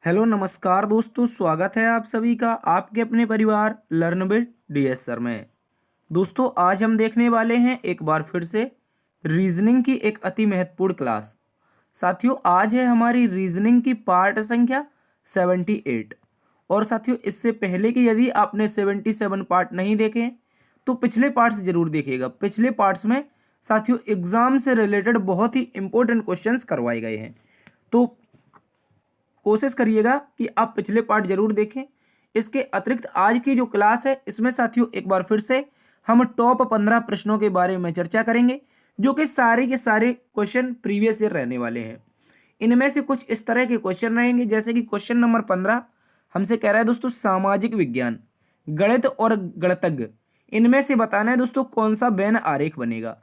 Hello नमस्कार दोस्तों, स्वागत है आप सभी का आपके अपने परिवार लर्न विद डीएस सर में। दोस्तों आज हम देखने वाले हैं एक बार फिर से रीजनिंग की एक अति महत्वपूर्ण क्लास। साथियों आज है हमारी रीजनिंग की पार्ट संख्या 78। और साथियों इससे पहले कि यदि आपने 77 पार्ट नहीं देखे हैं तो पिछले पार्ट्स जरूर देखिएगा। पिछले पार्ट्स में साथियों एग्जाम से रिलेटेड बहुत ही इंपॉर्टेंट क्वेश्चंस करवाए गए हैं, तो कोशिश करिएगा कि आप पिछले पार्ट जरूर देखें। इसके अतिरिक्त आज की जो क्लास है इसमें साथियों एक बार फिर से हम टॉप 15 प्रश्नों के बारे में चर्चा करेंगे, जो कि सारे के सारे क्वेश्चन प्रीवियस ईयर रहने वाले हैं। इनमें से कुछ इस तरह के क्वेश्चन रहेंगे, जैसे कि क्वेश्चन नंबर 15 हमसे कह रहा है दोस्तों सामाजिक विज्ञान, गणित और गणितज्ञ, इनमें से बताना है दोस्तों कौन सा वेन आरेख बनेगा।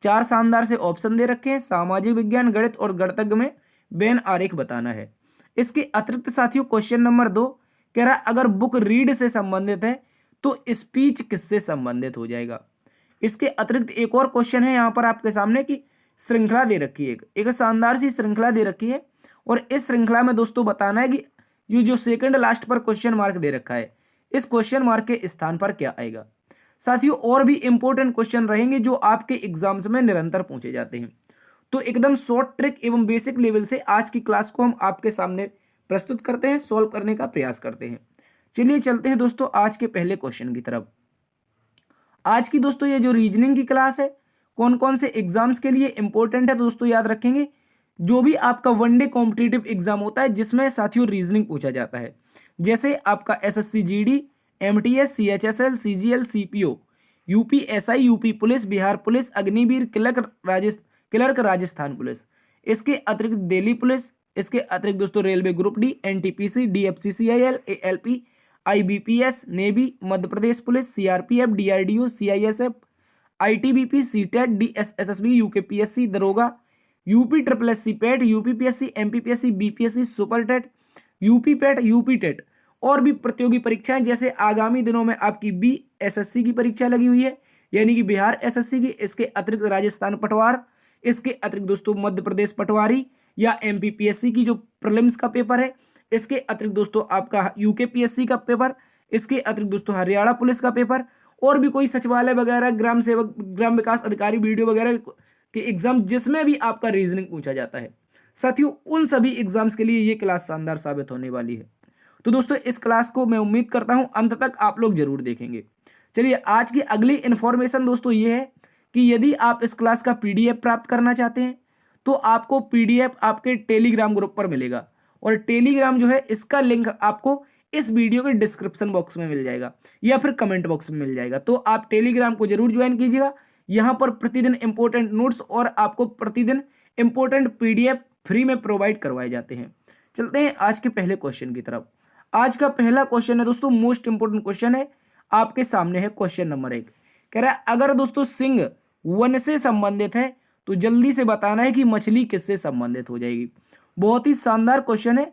चार शानदार से ऑप्शन दे रखे हैं, सामाजिक विज्ञान, गणित और गणितज्ञ में वेन आरेख बताना है। इसके अतिरिक्त साथियों क्वेश्चन नंबर 2 कह रहा है अगर बुक रीड से संबंधित है तो स्पीच किससे संबंधित हो जाएगा। इसके अतिरिक्त एक और क्वेश्चन है यहाँ पर आपके सामने की श्रृंखला दे रखी है, एक शानदार सी श्रृंखला दे रखी है, और इस श्रृंखला में दोस्तों बताना है कि ये जो सेकंड लास्ट पर क्वेश्चन मार्क दे रखा है इस क्वेश्चन मार्क के स्थान पर क्या आएगा। साथियों और भी इंपॉर्टेंट क्वेश्चन रहेंगे जो आपके एग्जाम्स में निरंतर पूछे जाते हैं। तो एकदम शॉर्ट ट्रिक एवं बेसिक लेवल से आज की क्लास को हम आपके सामने प्रस्तुत करते हैं, सॉल्व करने का प्रयास करते हैं। चलिए चलते हैं दोस्तों आज के पहले क्वेश्चन की तरफ। आज की दोस्तों ये जो रीजनिंग की क्लास है कौन कौन से एग्जाम्स के लिए इंपॉर्टेंट है दोस्तों याद रखेंगे। जो भी आपका वनडे कॉम्पिटिटिव एग्जाम होता है जिसमें साथियों रीजनिंग पूछा जाता है, जैसे आपका SSC GD, MTS, CHSL, CGL, CPO, UPSI, UP police, Bihar police, Agniveer, clerk Rajasthan police, इसके अतिरिक्त दिल्ली पुलिस, इसके अतिरिक्त दोस्तों railway group D, NTPC, DFCCIL, ALP, IBPS, navy, Madhya Pradesh police, CRPF, DRDO, CISF, ITBP, CTET, DSSB, UKPSC, दरोगा, UP triple SC PET, UPPSC, MPPSC, BPSC, super TET, UP PET, UP TET, और भी प्रतियोगी परीक्षाएं जैसे आगामी दिनों में आपकी बीएसएससी की परीक्षा लगी हुई है, यानी कि बिहार एसएससी की, इसके अतिरिक्त राजस्थान पटवार, इसके अतिरिक्त दोस्तों मध्य प्रदेश पटवारी या एमपीपीएससी की जो प्रीलिम्स का पेपर है, इसके अतिरिक्त दोस्तों आपका यूकेपीएससी का पेपर, इसके अतिरिक्त दोस्तों हरियाणा पुलिस का पेपर, और भी कोई सचिवालय वगैरह, ग्राम सेवक, ग्राम विकास अधिकारी, वीडियो वगैरह के एग्जाम जिसमें भी आपका रीजनिंग पूछा जाता है। साथियों उन सभी एग्जाम्स के लिए ये क्लास शानदार साबित होने वाली है। तो दोस्तों इस क्लास को मैं उम्मीद करता हूं अंत तक आप लोग जरूर देखेंगे। चलिए आज की अगली इन्फॉर्मेशन दोस्तों ये है कि यदि आप इस क्लास का पीडीएफ प्राप्त करना चाहते हैं तो आपको पीडीएफ आपके टेलीग्राम ग्रुप पर मिलेगा, और टेलीग्राम जो है इसका लिंक आपको इस वीडियो के डिस्क्रिप्शन बॉक्स में मिल जाएगा या फिर कमेंट बॉक्स में मिल जाएगा। तो आप टेलीग्राम को जरूर ज्वाइन कीजिएगा। यहाँ पर प्रतिदिन इंपॉर्टेंट नोट्स और आपको प्रतिदिन इंपॉर्टेंट पीडीएफ फ्री में प्रोवाइड करवाए जाते हैं। चलते हैं आज के पहले क्वेश्चन की तरफ। आज का पहला क्वेश्चन है दोस्तों मोस्ट इंपोर्टेंट क्वेश्चन है, आपके सामने है क्वेश्चन नंबर 1। कह रहा है अगर दोस्तों सिंह वन से संबंधित है तो जल्दी से बताना है कि मछली किससे संबंधित हो जाएगी। बहुत ही शानदार क्वेश्चन है।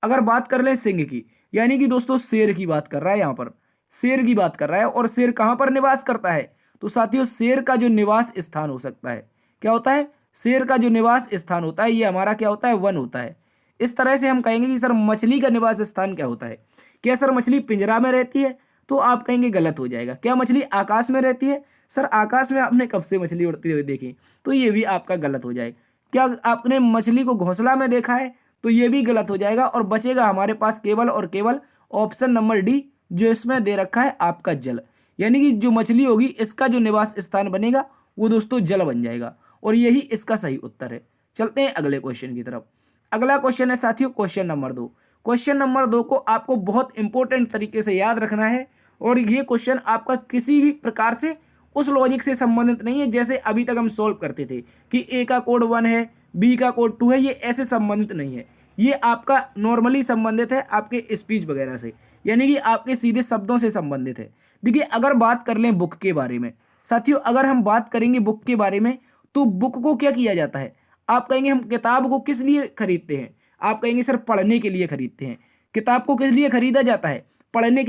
अगर बात कर ले सिंह की, यानी कि दोस्तों शेर की बात कर रहा है, यहाँ पर शेर की बात कर रहा है, और शेर कहाँ पर निवास करता है तो साथियों शेर का जो निवास स्थान हो सकता है क्या होता है, शेर का जो निवास स्थान होता है ये हमारा क्या होता है, वन होता है। इस तरह से हम कहेंगे कि सर मछली का निवास स्थान क्या होता है। क्या सर मछली पिंजरा में रहती है, तो आप कहेंगे गलत हो जाएगा। क्या मछली आकाश में रहती है, सर आकाश में आपने कब से मछली उड़ती हुई देखी, तो ये भी आपका गलत हो जाएगा। क्या आपने मछली को घोंसला में देखा है, तो ये भी गलत हो जाएगा, और बचेगा हमारे पास केवल और केवल ऑप्शन नंबर डी जो इसमें दे रखा है आपका जल, यानी कि जो मछली होगी इसका जो निवास स्थान बनेगा वो दोस्तों जल बन जाएगा, और यही इसका सही उत्तर है। चलते हैं अगले क्वेश्चन की तरफ। अगला क्वेश्चन है साथियों क्वेश्चन नंबर 2। क्वेश्चन नंबर 2 को आपको बहुत इंपॉर्टेंट तरीके से याद रखना है, और ये क्वेश्चन आपका किसी भी प्रकार से उस लॉजिक से संबंधित नहीं है जैसे अभी तक हम सॉल्व करते थे कि ए का कोड 1 है, बी का कोड 2 है, ये ऐसे संबंधित नहीं है। ये आपका नॉर्मली संबंधित है आपके स्पीच वगैरह से, यानी कि आपके सीधे शब्दों से संबंधित है। देखिए अगर बात कर लें बुक के बारे में साथियों, अगर हम बात करेंगे बुक के बारे में तो बुक को क्या किया जाता है, आप कहेंगे हम किताब को किस लिए खरीदते हैं, आप कहेंगे सर पढ़ने के लिए खरीदते हैं। किताब को किस लिए खरीदा जाता है, पढ़ने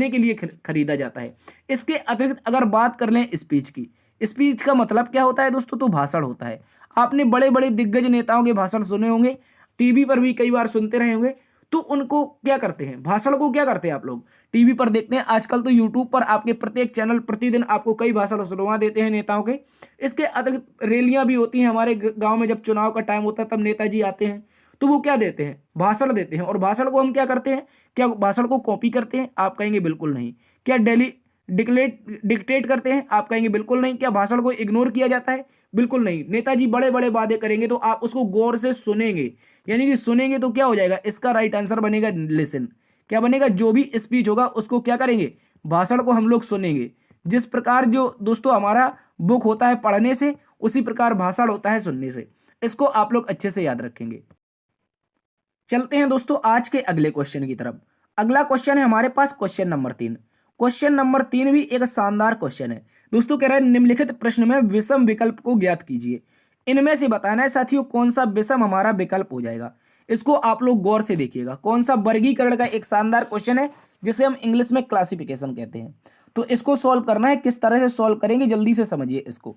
के लिए खरीदा जाता है। इसके अतिरिक्त अगर बात कर लें स्पीच की, स्पीच का मतलब क्या होता है दोस्तों, तो भाषण होता है। आपने बड़े बड़े दिग्गज नेताओं के भाषण सुने होंगे, टीवी पर भी कई बार सुनते रहे होंगे। तो उनको क्या करते हैं, भाषण को क्या करते हैं, आप लोग टीवी पर देखते हैं, आजकल तो यूट्यूब पर आपके प्रत्येक चैनल प्रतिदिन आपको कई भाषण सुनवा देते हैं नेताओं के। इसके अतिरिक्त रैलियां भी होती हैं हमारे गांव में, जब चुनाव का टाइम होता है तब नेताजी आते हैं तो वो क्या देते हैं, भाषण देते हैं। और भाषण को हम क्या करते हैं, क्या भाषण को कॉपी करते हैं, आप कहेंगे बिल्कुल नहीं। क्या डेली डिक्टेट करते हैं, आप कहेंगे बिल्कुल नहीं। क्या भाषण को इग्नोर किया जाता है, बिल्कुल नहीं। नेताजी बड़े बड़े वादे करेंगे तो आप उसको गौर से सुनेंगे, यानी कि सुनेंगे तो क्या हो जाएगा, इसका राइट आंसर बनेगा लिसन। क्या बनेगा, जो भी स्पीच होगा उसको क्या करेंगे, भाषण को हम लोग सुनेंगे। जिस प्रकार जो दोस्तों हमारा बुक होता है पढ़ने से, उसी प्रकार भाषण होता है सुनने से। इसको आप लोग अच्छे से याद रखेंगे। चलते हैं दोस्तों आज के अगले क्वेश्चन की तरफ। अगला क्वेश्चन है हमारे पास क्वेश्चन नंबर 3। क्वेश्चन नंबर 3 भी एक शानदार क्वेश्चन है दोस्तों। कह रहा है निम्नलिखित प्रश्न में विषम विकल्प को ज्ञात कीजिए। इनमें से बताना है साथियों कौन सा विषम हमारा विकल्प हो जाएगा। इसको आप लोग गौर से देखिएगा, कौन सा वर्गीकरण का एक शानदार क्वेश्चन है जिसे हम इंग्लिश में क्लासिफिकेशन कहते हैं। तो इसको सॉल्व करना है, किस तरह से सॉल्व करेंगे जल्दी से समझिए इसको।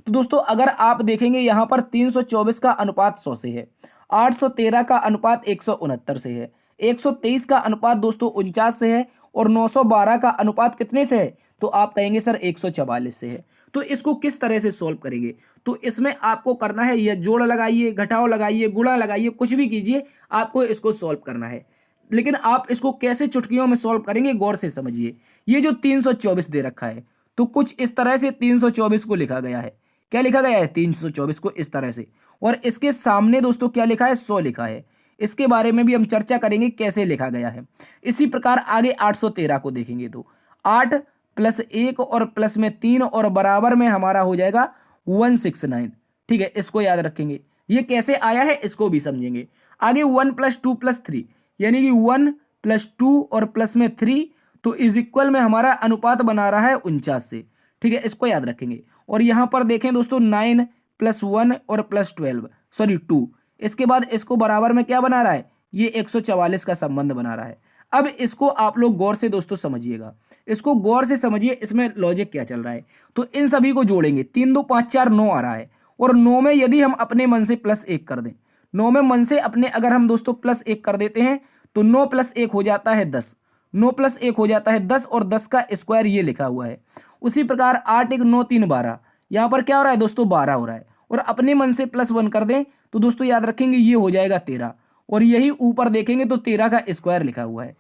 तो दोस्तों अगर आप देखेंगे यहाँ पर 324 का अनुपात 100 से है, 813 का अनुपात 169 से है, 123 का अनुपात दोस्तों 49 से है, और 912 का अनुपात कितने से है, तो आप कहेंगे सर 144 से है। तो इसको किस तरह से सॉल्व करेंगे, तो इसमें आपको करना है यह जोड़ लगाइए, घटाव लगाइए, गुणा लगाइए, कुछ भी कीजिए, आपको इसको सॉल्व करना है। लेकिन आप इसको कैसे चुटकियों में सॉल्व करेंगे गौर से समझिए। ये जो 324 दे रखा है, तो कुछ इस तरह से 324 को लिखा गया है। क्या लिखा गया है, 324 को इस तरह से। और इसके सामने दोस्तों क्या लिखा है, 100 लिखा है। इसके बारे में भी हम चर्चा करेंगे कैसे लिखा गया है। इसी प्रकार आगे 813 को देखेंगे तो 8 + 1 और प्लस में 3 और बराबर में हमारा हो जाएगा 169। ठीक है, इसको याद रखेंगे। ये कैसे आया है इसको भी समझेंगे। आगे 1 + 2 + 3, यानी कि 1 + 2 और प्लस में 3, तो इज इक्वल में हमारा अनुपात बना रहा है 49 से। ठीक है, इसको याद रखेंगे। और यहां पर देखें दोस्तों 9 + 1 और +2, इसके बाद इसको बराबर में क्या बना रहा है, ये 144 का संबंध बना रहा है। अब इसको आप लोग गौर से दोस्तों समझिएगा, इसको गौर से समझिए, इसमें लॉजिक क्या चल रहा है। तो इन सभी को जोड़ेंगे, 3 2 5 4 9 आ रहा है, और 9 में यदि हम अपने मन से +1 कर दें, 9 में मन से अपने अगर हम दोस्तों +1 कर देते हैं तो 9 + 1 हो जाता है 10, 9 + 1 हो जाता है 10, और 10 का स्क्वायर ये लिखा हुआ है। उसी प्रकार 8 1 9 3 12, यहाँ पर क्या हो रहा है दोस्तों 12 हो रहा है, और अपने मन से +1 कर दें तो दोस्तों याद रखेंगे ये हो जाएगा 13, और यही ऊपर देखेंगे तो 13 का स्क्वायर लिखा हुआ है।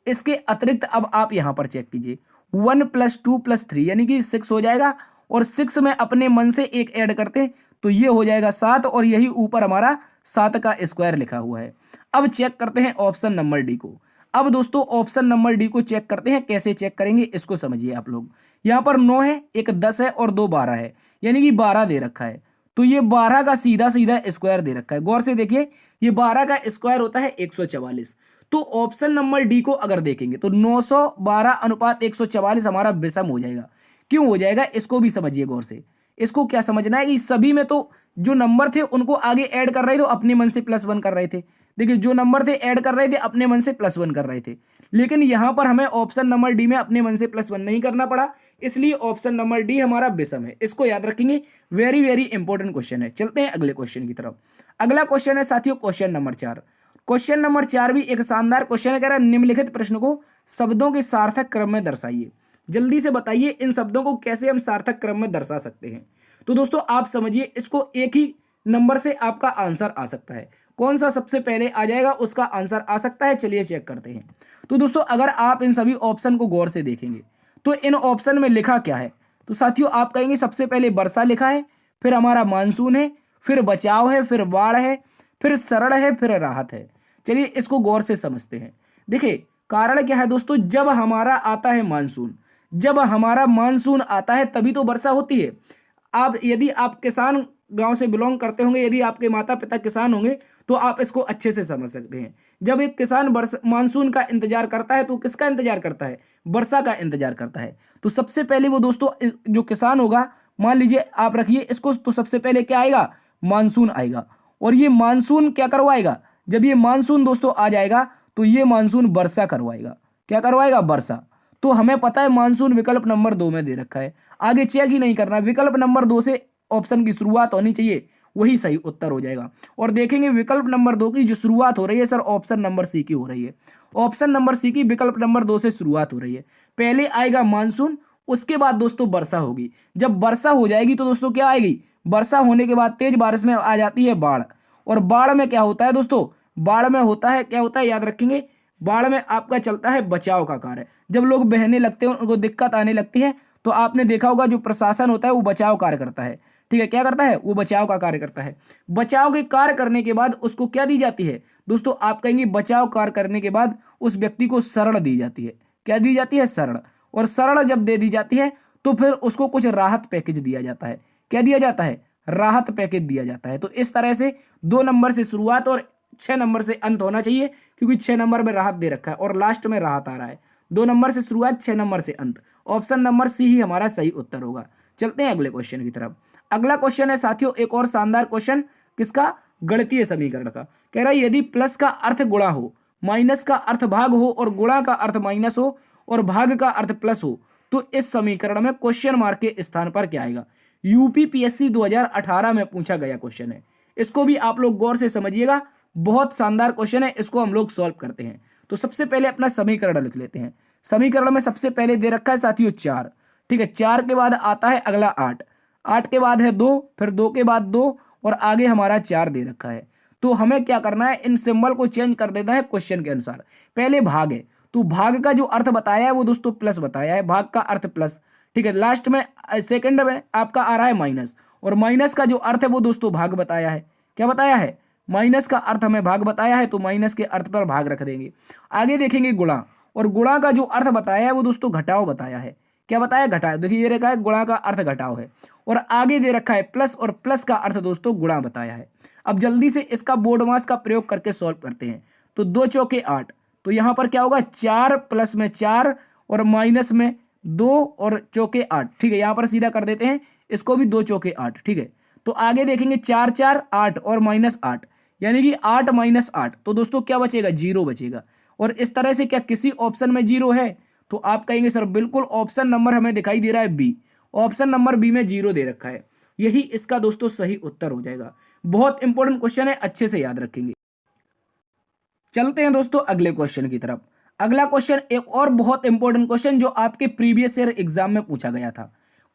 इसके अतिरिक्त अब आप यहां पर चेक कीजिए, 1 + 2 + 3 यानी कि 6 हो जाएगा, और 6 में अपने मन से एक ऐड करते हैं तो ये हो जाएगा 7, और यही ऊपर हमारा 7 का स्क्वायर लिखा हुआ है। अब चेक करते हैं ऑप्शन नंबर डी को। अब दोस्तों ऑप्शन नंबर डी को चेक करते हैं, कैसे चेक करेंगे इसको समझिए आप लोग। यहाँ पर 9 है, एक 10 है और 2 12 है, यानी कि 12 दे रखा है। तो ये 12 का सीधा सीधा स्क्वायर दे रखा है, गौर से देखिए, ये 12 का स्क्वायर होता है 144। तो ऑप्शन नंबर डी को अगर देखेंगे तो 912 अनुपात 144 हमारा विषम हो जाएगा। क्यों हो जाएगा इसको भी समझिए गौर से। इसको क्या समझना है कि सभी में तो जो नंबर थे उनको आगे ऐड कर रहे थे, तो अपने मन से +1 कर रहे थे। देखिए जो नंबर थे ऐड कर रहे थे, अपने मन से +1 कर रहे थे। लेकिन यहां पर हमें ऑप्शन नंबर डी में अपने मन से +1 नहीं करना पड़ा, इसलिए ऑप्शन नंबर डी हमारा विषम है। इसको याद रखेंगे, वेरी वेरी इंपॉर्टेंट क्वेश्चन है। चलते हैं अगले क्वेश्चन की तरफ। अगला क्वेश्चन है साथियों क्वेश्चन नंबर 4। क्वेश्चन नंबर 4 भी एक शानदार क्वेश्चन है। कह रहा है निम्नलिखित प्रश्न को शब्दों के सार्थक क्रम में दर्शाइए। जल्दी से बताइए इन शब्दों को कैसे हम सार्थक क्रम में दर्शा सकते हैं। तो दोस्तों आप समझिए, इसको एक ही नंबर से आपका आंसर आ सकता है। कौन सा सबसे पहले आ जाएगा उसका आंसर आ सकता है, चलिए चेक करते हैं। तो दोस्तों अगर आप इन सभी ऑप्शन को गौर से देखेंगे तो इन ऑप्शन में लिखा क्या है, तो साथियों आप कहेंगे सबसे पहले वर्षा लिखा है, फिर हमारा मानसून है, फिर बचाव है, फिर बाढ़ है, फिर शरण है, फिर राहत है। चलिए इसको गौर से समझते हैं। देखिए कारण क्या है दोस्तों, जब हमारा आता है मानसून, जब हमारा मानसून आता है तभी तो वर्षा होती है। आप यदि आप किसान गांव से बिलोंग करते होंगे, यदि आपके माता पिता किसान होंगे तो आप इसको अच्छे से समझ सकते हैं। जब एक किसान मानसून का इंतजार करता है तो किसका इंतजार करता है, वर्षा का इंतजार करता है। तो सबसे पहले वो दोस्तों जो किसान होगा, मान लीजिए आप रखिए इसको, तो सबसे पहले क्या आएगा, मानसून आएगा। और ये मानसून क्या करवाएगा, जब ये मानसून दोस्तों आ जाएगा तो ये मानसून वर्षा करवाएगा। क्या करवाएगा, वर्षा। तो हमें पता है मानसून विकल्प नंबर 2 में दे रखा है, आगे चेक ही नहीं करना, विकल्प नंबर 2 से ऑप्शन की शुरुआत होनी चाहिए वही सही उत्तर हो जाएगा। और देखेंगे विकल्प नंबर 2 की जो शुरुआत हो रही है सर ऑप्शन नंबर सी की हो रही है। ऑप्शन नंबर सी की विकल्प नंबर 2 से शुरुआत हो रही है। पहले आएगा मानसून, उसके बाद दोस्तों वर्षा होगी। जब वर्षा हो जाएगी तो दोस्तों क्या आएगी, वर्षा होने के बाद तेज बारिश में आ जाती है बाढ़। और बाढ़ में क्या होता है दोस्तों, बाढ़ में होता है क्या होता है याद रखेंगे, बाढ़ में आपका चलता है बचाव का कार्य। जब लोग बहने लगते हैं, उनको दिक्कत आने लगती है, तो आपने देखा होगा जो प्रशासन होता है वो बचाव कार्य करता है। ठीक है, क्या करता है, वो बचाव का कार्य करता है। बचाव के कार्य करने के बाद उसको क्या दी जाती है दोस्तों, आप कहेंगे बचाव कार्य करने के बाद उस व्यक्ति को शरण दी जाती है। क्या दी जाती है, शरण। और शरण जब दे दी जाती है तो फिर उसको कुछ राहत पैकेज दिया जाता है। क्या दिया जाता है, राहत पैकेज दिया जाता है। तो इस तरह से 2 नंबर से शुरुआत और 6 नंबर से अंत होना चाहिए, क्योंकि 6 नंबर में राहत दे रखा है और लास्ट में राहत आ रहा है। 2 नंबर से शुरुआत, 6 नंबर से अंत। ऑप्शन नंबर सी ही हमारा सही उत्तर होगा। चलते हैं अगले क्वेश्चन की तरफ। अगला क्वेश्चन है साथियों एक और शानदार क्वेश्चन, किसका, गणितीय समीकरण का। कह रहा है यदि प्लस का अर्थ गुणा हो, माइनस का अर्थ भाग हो और गुणा का अर्थ माइनस हो और भाग का अर्थ प्लस हो, तो इस समीकरण में क्वेश्चन मार्क के स्थान पर क्या आएगा। यूपीपीएससी 2018 में पूछा गया क्वेश्चन है। इसको भी आप लोग गौर से समझिएगा, बहुत शानदार क्वेश्चन है। इसको हम लोग सॉल्व करते हैं। तो सबसे पहले अपना समीकरण लिख लेते हैं। समीकरण में सबसे पहले दे रखा है साथियों 4। ठीक है, 4 के बाद आता है अगला 8, 8 के बाद है 2, फिर 2 के बाद 2 और आगे हमारा 4 दे रखा है। तो हमें क्या करना है, इन सिंबल को चेंज कर देना है क्वेश्चन के अनुसार। पहले भाग है, तो भाग का जो अर्थ बताया है वो दोस्तों प्लस बताया है, भाग का अर्थ प्लस। ठीक है, लास्ट में सेकंड में आपका आ रहा है माइनस, और माइनस का जो अर्थ है वो दोस्तों भाग बताया है। क्या बताया है, माइनस का अर्थ हमें भाग बताया है, तो माइनस के अर्थ पर भाग रख देंगे। आगे देखेंगे गुणा, और गुणा का जो अर्थ बताया है वो दोस्तों घटाव बताया है। क्या बताया, घटाव। देखिए ये रखा है गुणा का अर्थ घटाव है, और आगे दे रखा है प्लस, और प्लस का अर्थ दोस्तों गुणा बताया है। अब जल्दी से इसका बोर्ड मास का प्रयोग करके सॉल्व करते हैं। तो 2 चौके 8, तो यहां पर क्या होगा, 4 प्लस में 4 और माइनस में 2 और चौके 8। ठीक है, यहां पर सीधा कर देते हैं इसको भी, 2 चौके 8। ठीक है, तो आगे देखेंगे 4 4 8 और माइनस 8, यानी कि 8 माइनस 8, तो दोस्तों क्या बचेगा, 0 बचेगा। और इस तरह से क्या किसी ऑप्शन में 0 है, तो आप कहेंगे सर बिल्कुल ऑप्शन नंबर हमें दिखाई दे रहा है बी, ऑप्शन नंबर बी में 0 दे रखा है। यही इसका दोस्तों सही उत्तर हो जाएगा। बहुत इंपॉर्टेंट क्वेश्चन है, अच्छे से याद रखेंगे। चलते हैं दोस्तों अगले क्वेश्चन की तरफ। अगला क्वेश्चन एक और बहुत इंपॉर्टेंट क्वेश्चन जो आपके प्रीवियस ईयर एग्जाम में पूछा गया था।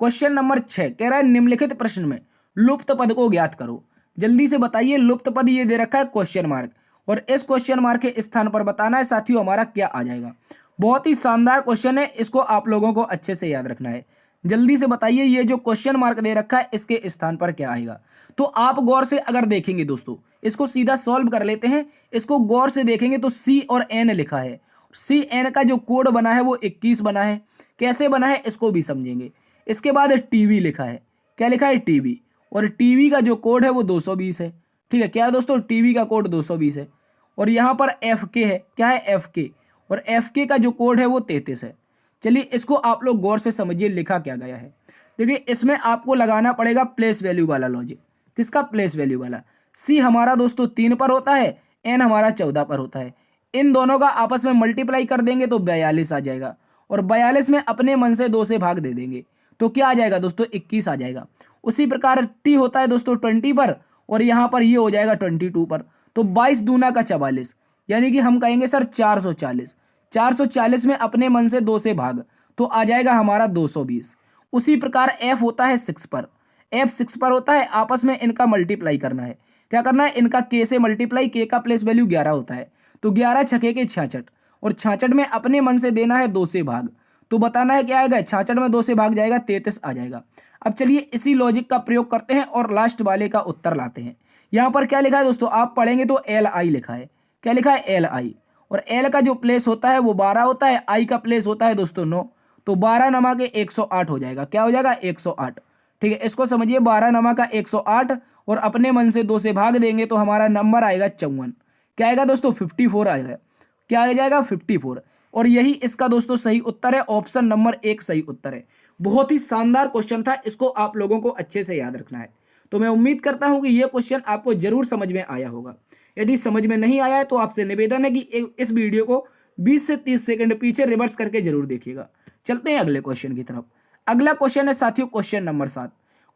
क्वेश्चन नंबर 6 कह रहा है निम्नलिखित प्रश्न में लुप्त पद को ज्ञात करो। जल्दी से बताइए, लुप्त पद ये दे रखा है क्वेश्चन मार्क, और इस क्वेश्चन मार्क के स्थान पर बताना है साथियों हमारा क्या आ जाएगा। बहुत ही शानदार क्वेश्चन है, इसको आप लोगों को अच्छे से याद रखना है। जल्दी से बताइए ये जो क्वेश्चन मार्क दे रखा है इसके स्थान पर क्या आएगा। तो आप गौर से अगर देखेंगे दोस्तों, इसको सीधा सॉल्व कर लेते हैं। इसको गौर से देखेंगे तो सी और एन लिखा है, सी एन का जो कोड बना है वो 21 बना है। कैसे बना है इसको भी समझेंगे। इसके बाद टीवी लिखा है, क्या लिखा है, टीवी, और टीवी का जो कोड है वो 220 है। ठीक है, क्या है दोस्तों, टीवी का कोड 220 है। और यहाँ पर एफ के है, क्या है, एफ के, और एफ के का जो कोड है वो 33 है। चलिए इसको आप लोग गौर से समझिए लिखा क्या गया है। देखिए इसमें आपको लगाना पड़ेगा प्लेस वैल्यू वाला लॉजिक। किसका, प्लेस वैल्यू वाला। सी हमारा दोस्तों 3 पर होता है, एन हमारा 14 पर होता है। इन दोनों का आपस में मल्टीप्लाई कर देंगे तो 42 आ जाएगा, और 42 में अपने मन से 2 से भाग दे देंगे तो क्या आ जाएगा दोस्तों, 21 आ जाएगा। उसी प्रकार टी होता है दोस्तों 20 पर, और यहाँ पर ये हो जाएगा 22 पर। तो 22 दूना का 44, यानी कि हम कहेंगे सर 440। 440 में अपने मन से 2 से भाग, तो आ जाएगा हमारा 220। उसी प्रकार एफ होता है 6 पर, एफ 6 पर होता है, आपस में इनका मल्टीप्लाई करना है। क्या करना है, इनका के से मल्टीप्लाई, के का प्लेस वैल्यू 11 होता है, तो 11 छके के 66, और 66 में अपने मन से देना है 2 से भाग, तो बताना है क्या आएगा, 66 में 2 से भाग जाएगा 33 आ जाएगा। अब चलिए इसी लॉजिक का प्रयोग करते हैं और लास्ट वाले का उत्तर लाते हैं। यहाँ पर क्या लिखा है दोस्तों, आप पढ़ेंगे तो एल आई लिखा है। क्या लिखा है, एल आई, और एल का जो प्लेस होता है वो 12 होता है, आई का प्लेस होता है दोस्तों 9, तो 12 नमा के 108 हो जाएगा। क्या हो जाएगा, 108। ठीक है, इसको समझिए, 12 नमा का 108 और अपने मन से 2 से भाग देंगे तो हमारा नंबर आएगा 54। क्या आएगा दोस्तों, 54 आएगा। क्या आ जाएगा, 54। और यही इसका दोस्तों सही उत्तर है, ऑप्शन नंबर 1 सही उत्तर है। बहुत ही शानदार क्वेश्चन था, इसको आप लोगों को अच्छे से याद रखना है। तो मैं उम्मीद करता हूं कि यह क्वेश्चन आपको जरूर समझ में आया होगा। यदि समझ में नहीं आया है तो आपसे निवेदन है कि इस वीडियो को 20 से 30 सेकंड पीछे रिवर्स करके जरूर देखिएगा। चलते हैं अगले क्वेश्चन की तरफ। अगला क्वेश्चन है साथियों क्वेश्चन नंबर 7।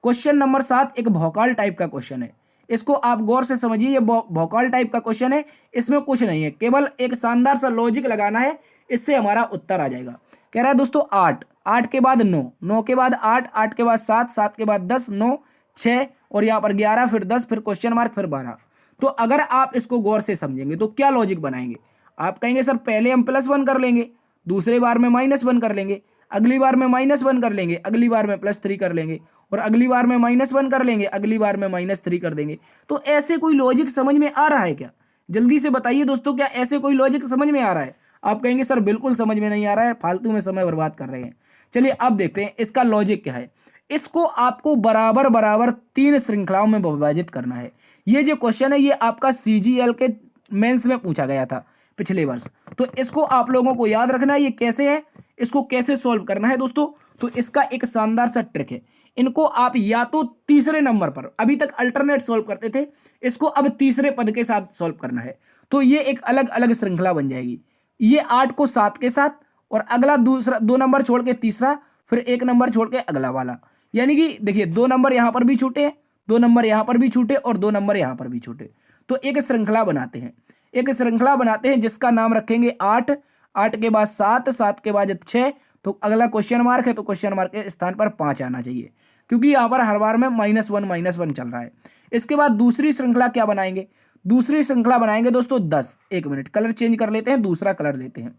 क्वेश्चन नंबर 7 एक भौकाल टाइप का क्वेश्चन है। इसको आप गौर से समझिए, ये भौकाल टाइप का क्वेश्चन है, इसमें कुछ नहीं है, केवल एक शानदार सा लॉजिक लगाना है, इससे हमारा उत्तर आ जाएगा। कह रहा है दोस्तों 8, 8 के बाद 9, 9 के बाद 8, 8 के बाद 7, 7 के बाद 10, 9, 6 और यहाँ पर 11, फिर 10, फिर क्वेश्चन मार्क, फिर 12। तो अगर आप इसको गौर से समझेंगे तो क्या लॉजिक बनाएंगे, आप कहेंगे सर पहले हम +1 कर लेंगे, दूसरे बार में -1 कर लेंगे, अगली बार में -1 कर लेंगे, अगली बार में +3 कर लेंगे, और अगली बार में -1 कर लेंगे, अगली बार में -3 कर देंगे। तो ऐसे कोई लॉजिक समझ में आ रहा है क्या? जल्दी से बताइए दोस्तों, क्या ऐसे कोई लॉजिक समझ में आ रहा है? आप कहेंगे सर बिल्कुल समझ में नहीं आ रहा है, फालतू में समय बर्बाद कर रहे हैं। चलिए अब देखते हैं इसका लॉजिक क्या है। इसको आपको बराबर बराबर 3 श्रृंखलाओं में विभाजित करना है। ये जो क्वेश्चन है ये आपका CGL के मेंस में पूछा गया था पिछले वर्ष, तो इसको आप लोगों को याद रखना है। ये कैसे है, इसको कैसे सॉल्व करना है दोस्तों, तो इसका एक शानदार सा ट्रिक है। इनको आप या तो तीसरे नंबर पर, अभी तक अल्टरनेट सॉल्व करते थे, इसको अब तीसरे पद के साथ सॉल्व करना है। तो ये एक अलग अलग श्रृंखला बन जाएगी। ये 8 को 7 के साथ, और अगला दूसरा 2 नंबर छोड़ के तीसरा, फिर 1 नंबर छोड़ के अगला वाला। यानी कि देखिए 2 नंबर यहां पर भी छूटे हैं, 2 नंबर यहां पर भी छूटे और 2 नंबर यहां पर भी छूटे। तो एक श्रृंखला बनाते हैं, एक श्रृंखला बनाते हैं जिसका नाम रखेंगे 8, 8 के बाद 7, 7 के बाद 6, तो अगला क्वेश्चन मार्क है, तो क्वेश्चन मार्क के स्थान पर 5 आना चाहिए, क्योंकि यहाँ पर हर बार में -1 चल रहा है। इसके बाद दूसरी श्रृंखला क्या बनाएंगे, दूसरी श्रृंखला बनाएंगे दोस्तों 10, 1 मिनट कलर चेंज कर लेते हैं, दूसरा कलर लेते हैं।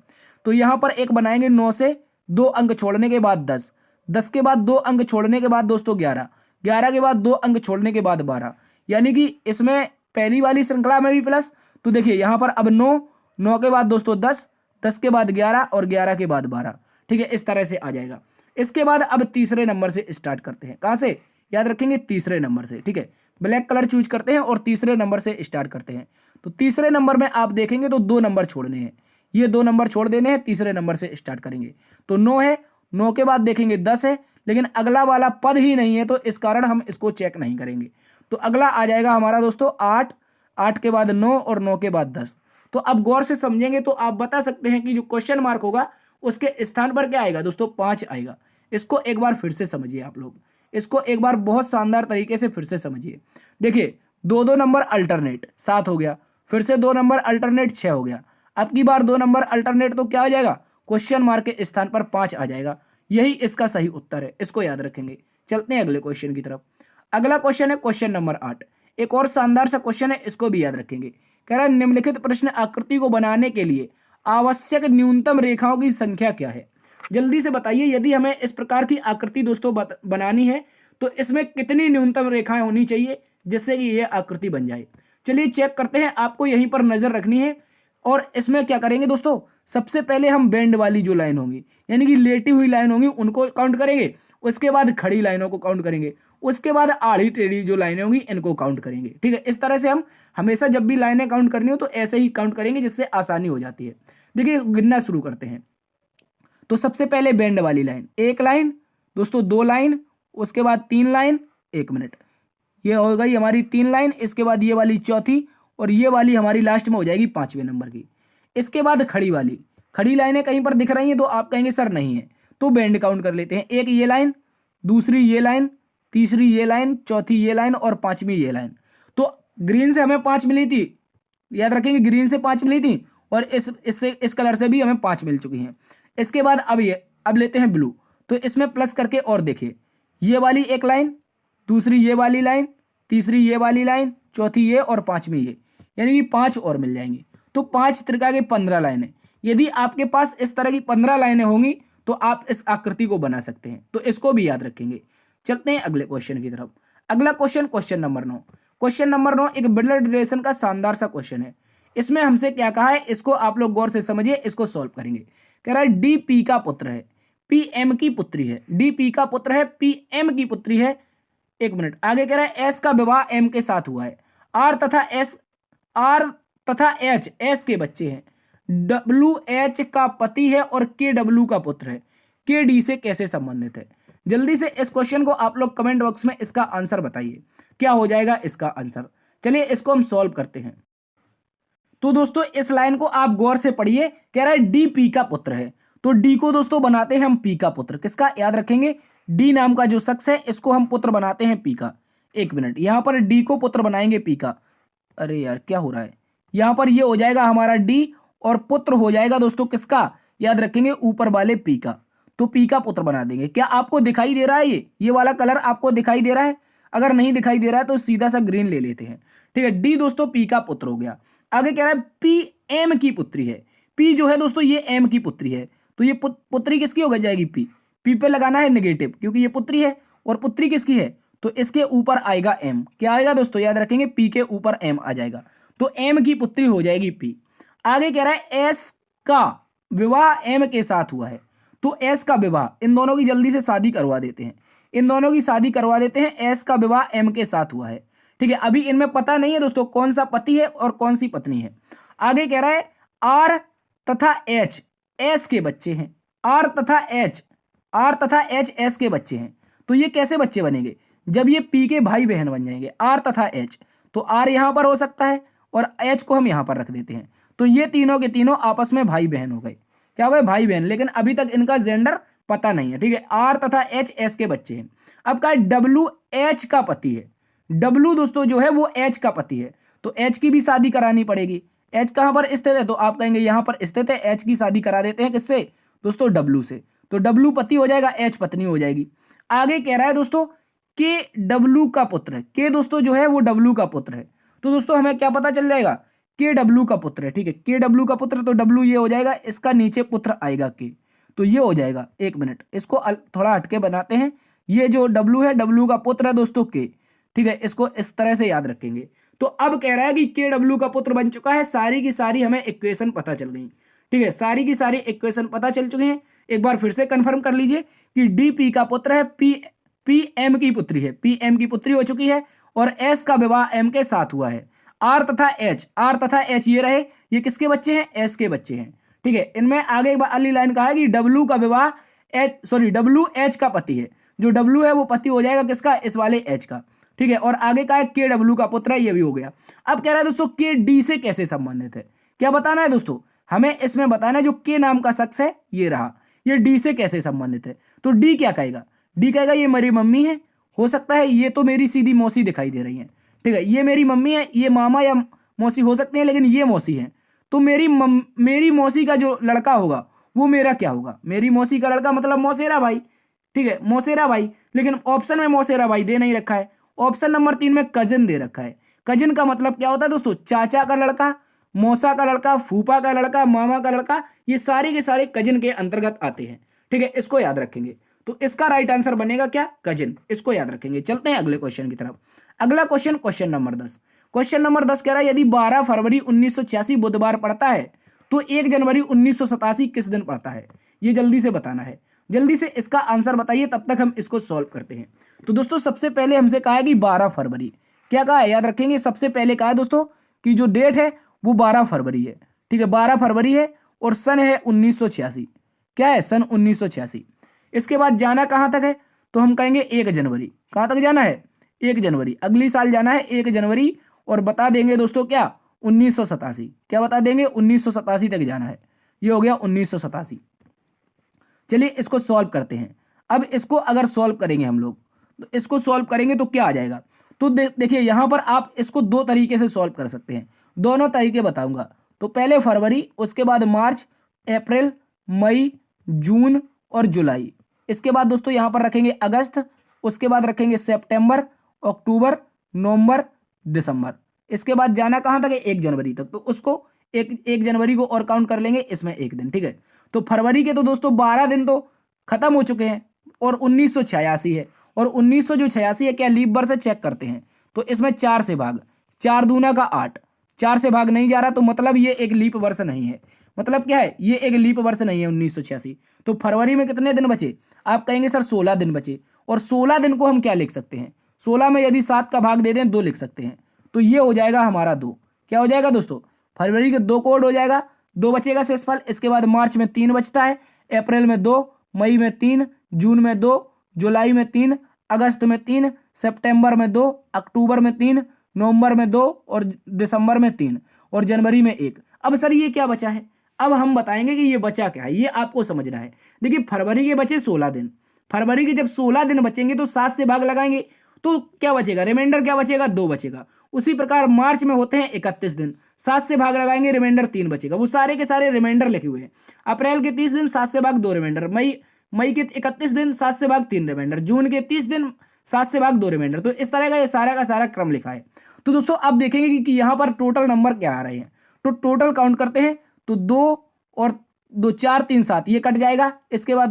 तो यहाँ पर एक बनाएंगे 9 से 2 अंक छोड़ने के बाद 10, 10 के बाद 2 अंक छोड़ने के बाद दोस्तों 11, 11 के बाद 2 अंक छोड़ने के बाद 12। यानी कि इसमें पहली वाली श्रृंखला में भी प्लस, तो देखिए यहाँ पर अब 9, 9 के बाद दोस्तों 10, 10 के बाद 11 और 11 के बाद 12। ठीक है, इस तरह से आ जाएगा। इसके बाद अब तीसरे नंबर से स्टार्ट करते हैं। कहाँ से, याद रखेंगे तीसरे नंबर से। ठीक है, ब्लैक कलर चूज करते हैं और तीसरे नंबर से स्टार्ट करते हैं। तो तीसरे नंबर में आप देखेंगे तो 2 नंबर छोड़ने हैं, ये 2 नंबर छोड़ देने हैं, तीसरे नंबर से स्टार्ट करेंगे। तो 9 है, 9 के बाद देखेंगे 10 है, लेकिन अगला वाला पद ही नहीं है, तो इस कारण हम इसको चेक नहीं करेंगे। तो अगला आ जाएगा हमारा दोस्तों 8, 8 के बाद 9 और 9 के बाद 10। तो अब गौर से समझेंगे तो आप बता सकते हैं कि जो क्वेश्चन मार्क होगा उसके स्थान पर क्या आएगा दोस्तों, 5 आएगा। इसको एक बार फिर से समझिए आप लोग, इसको एक बार बहुत शानदार तरीके से फिर से समझिए। देखिए 2 नंबर अल्टरनेट 7 हो गया, फिर से 2 नंबर अल्टरनेट 6 हो गया, अब की बार 2 नंबर अल्टरनेट तो क्या आ जाएगा, क्वेश्चन मार्क के स्थान पर 5 आ जाएगा। यही इसका सही उत्तर है, इसको याद रखेंगे। चलते हैं अगले क्वेश्चन की तरफ। अगला क्वेश्चन है क्वेश्चन नंबर 8, एक और शानदार सा क्वेश्चन है, इसको भी याद रखेंगे। कह रहा है निम्नलिखित प्रश्न आकृति को बनाने के लिए आवश्यक न्यूनतम रेखाओं की संख्या क्या है। जल्दी से बताइए, यदि हमें इस प्रकार की आकृति दोस्तों बनानी है तो इसमें कितनी न्यूनतम रेखाएं होनी चाहिए जिससे कि यह आकृति बन जाए। चलिए चेक करते हैं, आपको यहीं पर नजर रखनी है। और इसमें क्या करेंगे दोस्तों, सबसे पहले हम बेंड वाली जो लाइन होंगी, यानी कि लेटी हुई लाइन होंगी, उनको काउंट करेंगे। उसके बाद खड़ी लाइनों को काउंट करेंगे, उसके बाद आड़ी टेढ़ी जो लाइनें होंगी इनको काउंट करेंगे। ठीक है, इस तरह से हम हमेशा जब भी लाइनें काउंट करनी हो तो ऐसे ही काउंट करेंगे, जिससे आसानी हो जाती है। देखिए गिनना शुरू करते हैं। तो सबसे पहले बेंड वाली लाइन, 1 लाइन दोस्तों, 2 लाइन, उसके बाद 3 लाइन, 1 मिनट, ये हो गई हमारी 3 लाइन। इसके बाद ये वाली चौथी, और ये वाली हमारी लास्ट में हो जाएगी 5वें नंबर की। इसके बाद खड़ी वाली, खड़ी लाइनें कहीं पर दिख रही हैं तो आप कहेंगे सर नहीं है, तो बेंड काउंट कर लेते हैं। एक ये लाइन, दूसरी ये लाइन, तीसरी ये लाइन, चौथी ये लाइन और 5वीं ये लाइन। तो ग्रीन से हमें 5 मिली थी, याद रखेंगे ग्रीन से 5 मिली थी, और इस कलर से भी हमें 5 मिल चुकी हैं। इसके बाद अब लेते हैं ब्लू, तो इसमें प्लस करके और देखिए, ये वाली एक लाइन, दूसरी ये वाली लाइन, तीसरी ये वाली लाइन, चौथी ये और 5वीं ये, यानी कि 5 और मिल जाएंगी। तो 5 त्रिका के 15 लाइनें। यदि आपके पास इस तरह की 15 लाइनें होंगी तो आप इस आकृति को बना सकते हैं, तो इसको भी याद रखेंगे। चलते हैं अगले क्वेश्चन की तरफ। अगला question, question number 9। Question number 9 एक ब्लड रिलेशन का शानदार सा क्वेश्चन है। इसमें हमसे क्या कहा है, इसको आप लोग गौर से समझिए, इसको सॉल्व करेंगे। कह रहा है डी पी का पुत्र है, पी एम की पुत्री है। डी पी का पुत्र है, पी एम की पुत्री है। 1 मिनट, आगे कह रहा है एस का विवाह एम के साथ हुआ है। आर तथा एच एस के बच्चे हैं। डब्ल्यू एच का पति है और के डब्ल्यू का पुत्र है। के डी से कैसे संबंधित है। जल्दी से इस क्वेश्चन को आप लोग कमेंट बॉक्स में इसका आंसर बताइए, क्या हो जाएगा इसका आंसर। चलिए इसको हम सॉल्व करते हैं। तो दोस्तों इस लाइन को आप गौर से पढ़िए। कह रहा है डी पी का पुत्र है, तो डी को दोस्तों बनाते हैं हम पी का पुत्र। किसका, याद रखेंगे डी नाम का जो शख्स है इसको हम पुत्र बनाते हैं पी का। एक मिनट, यहाँ पर डी को पुत्र बनाएंगे पी का। अरे यार क्या हो रहा है, यहाँ पर ये हो जाएगा हमारा डी और पुत्र हो जाएगा दोस्तों किसका, याद रखेंगे ऊपर वाले पी का। तो पी का पुत्र बना देंगे। क्या आपको दिखाई दे रहा है ये वाला कलर आपको दिखाई दे रहा है? अगर नहीं दिखाई दे रहा है तो सीधा सा ग्रीन ले लेते हैं। ठीक है, डी दोस्तों पी का पुत्र हो गया। आगे कह रहा है पी एम की पुत्री है। पी जो है दोस्तों ये एम की पुत्री है, तो ये पुत्री किसकी हो जाएगी, पी। पी पे लगाना है नेगेटिव क्योंकि ये पुत्री है, और पुत्री किसकी है, तो इसके ऊपर आएगा एम। क्या आएगा दोस्तों, याद रखेंगे पी के ऊपर एम आ जाएगा, तो एम की पुत्री हो जाएगी पी। आगे कह रहा है एस का विवाह एम के साथ हुआ है। तो एस का विवाह, इन दोनों की जल्दी से शादी करवा देते हैं, इन दोनों की शादी करवा देते हैं। एस का विवाह एम के साथ हुआ है। ठीक है, अभी इनमें पता नहीं है दोस्तों कौन सा पति है और कौन सी पत्नी है। आगे कह रहा है आर तथा एच एस के बच्चे हैं। आर तथा एच एस के बच्चे हैं। तो ये कैसे बच्चे बनेंगे, जब ये पी के भाई बहन बन जाएंगे, आर तथा एच। तो आर यहां पर हो सकता है और एच को हम यहां पर रख देते हैं। तो ये तीनों के तीनों आपस में भाई बहन हो गए। क्या हो गए, भाई बहन, लेकिन अभी तक इनका जेंडर पता नहीं है। ठीक है, आर तथा एच एस के बच्चे हैं। अब कहा डब्ल्यू एच का पति है। डब्ल्यू दोस्तों जो है वो एच का पति है, तो एच की भी शादी करानी पड़ेगी। एच कहां पर स्थित है, तो आप कहेंगे यहां पर स्थित है। एच की शादी करा देते हैं किससे, दोस्तों डब्ल्यू से। तो डब्ल्यू पति हो जाएगा, एच पत्नी हो जाएगी। आगे कह रहा है दोस्तों के डब्ल्यू का पुत्र है। के दोस्तों जो है वो डब्ल्यू का पुत्र है। तो दोस्तों हमें क्या पता चल जाएगा, के डब्ल्यू का पुत्र है। ठीक है, के डब्ल्यू का पुत्र, तो डब्ल्यू ये हो जाएगा, इसका नीचे पुत्र आएगा के, तो ये हो जाएगा। एक मिनट, इसको थोड़ा हटके बनाते हैं। ये जो डब्ल्यू है, डब्ल्यू का पुत्र है दोस्तों के। ठीक है, इसको इस तरह से याद रखेंगे। तो अब कह रहा है कि के डब्ल्यू का पुत्र बन चुका है। सारी की सारी हमें इक्वेशन पता चल गई। ठीक है, सारी की सारी इक्वेशन पता चल चुकी हैं। एक बार फिर से कंफर्म कर लीजिए कि डी पी का पुत्र है, पी एम की पुत्री है, पी एम की पुत्री हो चुकी है, और एस का विवाह एम के साथ हुआ है। आर तथा एच ये रहे, ये किसके बच्चे हैं, एस के बच्चे हैं। ठीक है, इनमें आगे एक बार अगली लाइन कहा है कि डब्ल्यू का विवाह डब्ल्यू एच का पति है। जो डब्ल्यू है वो पति हो जाएगा किसका, इस वाले एच का। ठीक है, और आगे का है के डब्ल्यू का पुत्र है, ये भी हो गया। अब कह रहा है दोस्तों के डी से कैसे संबंधित है, क्या बताना है दोस्तों, हमें इसमें बताना है जो के नाम का शख्स है ये रहा, ये डी से कैसे संबंधित है। तो डी क्या कहेगा, डी कहेगा ये मेरी मम्मी है, हो सकता है ये तो मेरी सीधी मौसी दिखाई दे रही है। ठीक है, ये मेरी मम्मी है, ये मामा या मौसी हो सकते हैं, लेकिन ये मौसी है। तो मेरी मौसी का जो लड़का होगा वो मेरा क्या होगा, मेरी मौसी का लड़का मतलब मौसेरा भाई। ठीक है, मौसेरा भाई, लेकिन ऑप्शन में मौसेरा भाई दे नहीं रखा है। ऑप्शन नंबर 3 में कजिन दे रखा है। कजिन का मतलब क्या होता है दोस्तों, चाचा का लड़का, मौसा का लड़का, फूफा का लड़का, मामा का लड़का, ये सारे के सारे कजिन के अंतर्गत आते हैं। ठीक है, इसको याद रखेंगे। तो इसका राइट आंसर बनेगा क्या, कजिन, इसको याद रखेंगे। चलते हैं अगले क्वेश्चन की तरफ। अगला question, question number 10। Question number 10 कह रहा है यदि 12 फरवरी 1986 बुधवार पड़ता है तो 1 जनवरी 1987 किस दिन पड़ता है, ये जल्दी से बताना है। जल्दी से इसका आंसर बताइए, तब तक हम इसको सॉल्व करते हैं। तो दोस्तों सबसे पहले हमसे कहा है कि 12 फरवरी, क्या कहा है, याद रखेंगे। सबसे पहले कहा है दोस्तों कि जो डेट है वो 12 फरवरी है। ठीक है, 12 फरवरी है और सन है 1986। क्या है, सन 1986। इसके बाद जाना कहाँ तक है, तो हम कहेंगे 1 जनवरी। कहाँ तक जाना है, 1 जनवरी, अगली साल जाना है 1 जनवरी, और बता देंगे दोस्तों क्या, 1987। क्या बता देंगे, 1987 तक जाना है। ये हो गया 1987। चलिए इसको सॉल्व करते हैं। अब इसको अगर सॉल्व करेंगे हम लोग, तो इसको सॉल्व करेंगे तो क्या आ जाएगा, तो देखिए यहां पर आप इसको 2 तरीके से सॉल्व कर सकते हैं। दोनों तरीके बताऊंगा। तो पहले फरवरी, उसके बाद मार्च, अप्रैल, मई, जून और जुलाई। इसके बाद दोस्तों यहां पर रखेंगे अगस्त, उसके बाद रखेंगे सितंबर, अक्टूबर, नवंबर, दिसंबर। इसके बाद जाना कहां तक है, 1 जनवरी तक। तो उसको एक जनवरी को और काउंट कर लेंगे, इसमें 1 दिन। ठीक है, तो फरवरी के तो दोस्तों 12 दिन तो खत्म हो चुके हैं, और 1986 है, और 1986 है क्या, लीप वर्ष से चेक करते हैं। तो इसमें 4 से भाग, 4 दूना का 8, 4 से भाग नहीं जा रहा, तो मतलब ये एक लीप वर्ष नहीं है। मतलब क्या है, ये एक लीप वर्ष नहीं है 1986। तो फरवरी में कितने दिन बचे, आप कहेंगे सर 16 दिन बचे, और 16 दिन को हम क्या लिख सकते हैं, 16 में यदि 7 का भाग दे दें 2 लिख सकते हैं। तो ये हो जाएगा हमारा 2। क्या हो जाएगा दोस्तों, फरवरी के 2 कोड हो जाएगा, 2 बचेगा शेषफल। इसके बाद मार्च में 3 बचता है, अप्रैल में 2, मई में 3, जून में 2, जुलाई में 3, अगस्त में 3, सितंबर में 2, अक्टूबर में 3, नवंबर में 2 और दिसंबर में 3 और जनवरी में 1। अब सर ये क्या बचा है, अब हम बताएंगे कि ये बचा क्या है, ये आपको समझना है। देखिए फरवरी के बचे 16 दिन, फरवरी के जब 16 दिन बचेंगे तो 7 से भाग लगाएंगे, तो क्या बचेगा, रिमाइंडर क्या बचेगा, 2 बचेगा। उसी प्रकार मार्च में होते हैं 31 दिन, 7 से भाग लगाएंगे, रिमाइंडर 3 बचेगा। वो सारे के सारे रिमाइंडर लिखे हुए हैं। अप्रैल के 30 दिन, 7 से भाग 2 रिमाइंडर। मई के 31 दिन, 7 से भाग 3 रिमाइंडर। जून के 30 दिन, 7 से भाग 2 रिमाइंडर। तो इस तरह का ये सारा का सारा क्रम लिखा है। तो दोस्तों अब देखेंगे कि यहाँ पर टोटल नंबर क्या आ रहे हैं। तो टोटल काउंट करते हैं तो 2 और 2 4 3 7 ये कट जाएगा। इसके बाद